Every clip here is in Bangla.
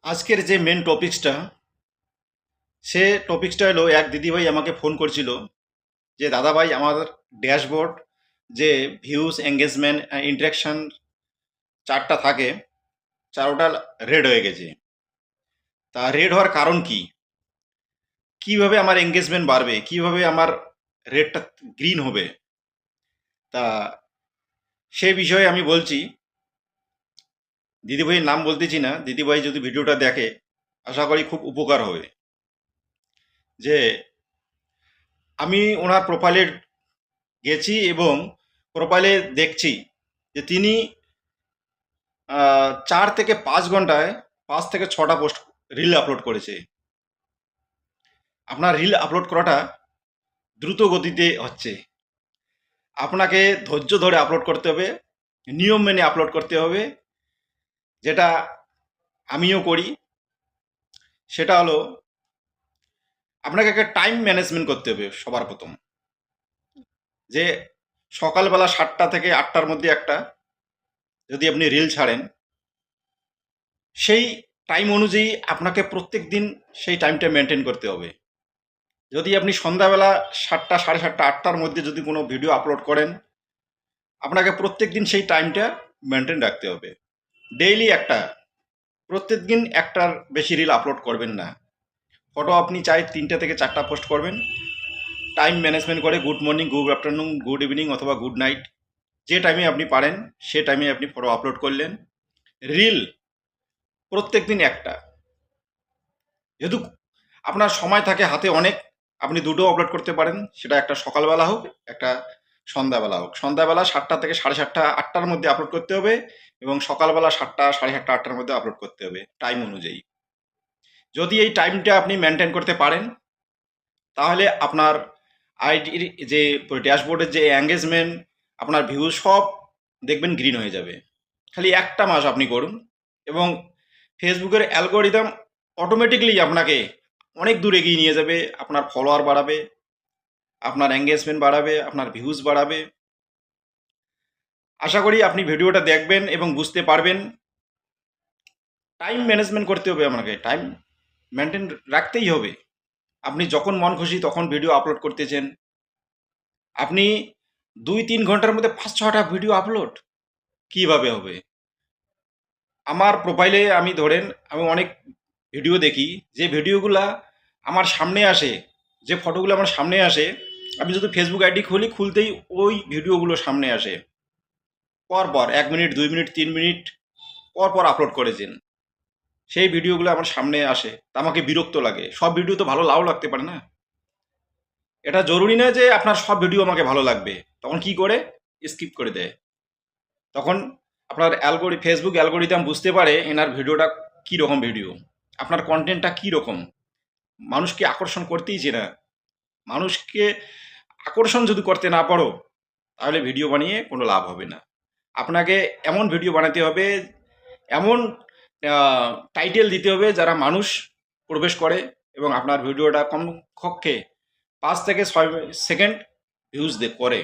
আজকের যে মেন টপিকসটা সে টপিকসটা হলো এক দিদিভাই আমাকে ফোন করছিল যে দাদা ভাই আমার ড্যাশবোর্ড যে ভিউজ এঙ্গেজমেন্ট ইন্টারাকশন চারটা থাকে চারোটা রেড হয়ে গেছে। তা রেড হওয়ার কারণ কি, কিভাবে আমার এঙ্গেজমেন্ট বাড়বে, কিভাবে আমার রেডটা গ্রিন হবে, তা সেই বিষয়ে আমি বলছি। দিদিভাইয়ের নাম বলতেছি না, দিদিভাই যদি ভিডিওটা দেখে আশা করি খুব উপকার হবে। যে আমি ওনার প্রোফাইলে গেছি এবং প্রোফাইলে দেখছি যে তিনি 4 থেকে 5 ঘন্টায় 5 থেকে 6টা পোস্ট রিল আপলোড করেছে। আপনার রিল আপলোড করাটা দ্রুত গতিতে হচ্ছে, আপনাকে ধৈর্য ধরে আপলোড করতে হবে, নিয়ম মেনে আপলোড করতে হবে। যেটা আমিও করি সেটা হলো আপনাকে একটা টাইম ম্যানেজমেন্ট করতে হবে সবার প্রথম। যে সকালবেলা 7টা থেকে 8টার মধ্যে একটা যদি আপনি রিল ছাড়েন, সেই টাইম অনুযায়ী আপনাকে প্রত্যেক দিন সেই টাইমটা মেনটেন করতে হবে। যদি আপনি সন্ধ্যাবেলা 7টা, 7:30, 8টার মধ্যে যদি কোনো ভিডিও আপলোড করেন, আপনাকে প্রত্যেক দিন সেই টাইমটা মেনটেন রাখতে হবে। ডেইলি একটা, প্রত্যেক দিন একটার বেশি রিল আপলোড করবেন না। ফটো আপনি চাই 3টে থেকে 4টা পোস্ট করবেন, টাইম ম্যানেজমেন্ট করে good morning, good afternoon, good evening অথবা গুড নাইট, যে টাইমে আপনি পারেন সে টাইমে আপনি ফটো আপলোড করলেন। রিল প্রত্যেক দিন একটা, যেহেতু আপনার সময় থাকে হাতে অনেক, আপনি দুটো আপলোড করতে পারেন, সেটা একটা সকালবেলা হোক, একটা সন্ধ্যাবেলা হোক। সন্ধ্যাবেলা 7টা থেকে 7:30, 8টার মধ্যে আপলোড করতে হবে এবং সকালবেলা 7টা, 7:30, 8টার মধ্যে আপলোড করতে হবে টাইম অনুযায়ী। যদি এই টাইমটা আপনি মেনটেন করতে পারেন তাহলে আপনার আইডির যে ড্যাশবোর্ডের যে এঙ্গেজমেন্ট, আপনার ভিউ সব দেখবেন গ্রিন হয়ে যাবে। খালি একটা মাস আপনি করুন এবং ফেসবুকের অ্যালগোরিদম অটোমেটিকলি আপনাকে অনেক দূর এগিয়ে নিয়ে যাবে। আপনার ফলোয়ার বাড়াবে, আপনার এঙ্গেজমেন্ট বাড়াবে, আপনার ভিউজ বাড়াবে। আশা করি আপনি ভিডিওটা দেখবেন এবং বুঝতে পারবেন। টাইম ম্যানেজমেন্ট করতে হবে, আপনাকে টাইম মেনটেন রাখতেই হবে। আপনি যখন মন খুশি তখন ভিডিও আপলোড করতেছেন, আপনি 2-3 ঘন্টার মধ্যে 5-6টা ভিডিও আপলোড কিভাবে হবে? আমার প্রোফাইলে আমি ধরেন আমি অনেক ভিডিও দেখি, যে ভিডিওগুলা আমার সামনে আসে, যে ফটোগুলো আমার সামনে আসে, আমি যদি ফেসবুক আইডি খুলি, খুলতেই ওই ভিডিওগুলো সামনে আসে। পরপর 1 মিনিট, 2 মিনিট, 3 মিনিট পর পর আপলোড করেছেন, সেই ভিডিওগুলো আমার সামনে আসে, তা আমাকে বিরক্ত লাগে। সব ভিডিও তো ভালো নাও লাগতে পারে না। এটা জরুরি না যে আপনার সব ভিডিও আমাকে ভালো লাগবে। তখন কি করে? স্কিপ করে দেয়। তখন আপনার ফেসবুক অ্যালগোরিদম বুঝতে পারে এনার ভিডিওটা কী রকম ভিডিও, আপনার কন্টেন্টটা কী রকম, মানুষকে আকর্ষণ করতেইছে না। মানুষকে আকর্ষণ যদি করতে না পারো তাহলে ভিডিও বানিয়ে কোনো লাভ হবে না। আপনাকে এমন ভিডিও বানাতে হবে, এমন টাইটেল দিতে হবে যারা মানুষ প্রবেশ করে এবং আপনার ভিডিওটা কমপক্ষে 5 থেকে 6 সেকেন্ড ভিউজ করে।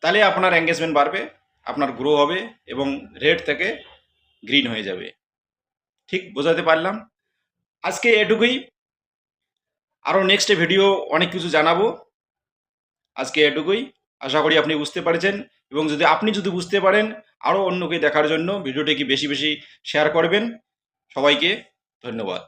তাহলে আপনার এঙ্গেজমেন্ট বাড়বে, আপনার গ্রো হবে এবং রেড থেকে গ্রিন হয়ে যাবে। ঠিক বোঝাতে পারলাম? আজকে এটুকুই। আরও নেক্সট ভিডিও অনেক কিছু জানাবো। আজকে এটুকুই। আশা করি আপনি বুঝতে পেরেছেন এবং আপনি যদি বুঝতে পারেন, আরও অন্যকে দেখার জন্য ভিডিওটিকে বেশি বেশি শেয়ার করবেন। সবাইকে ধন্যবাদ।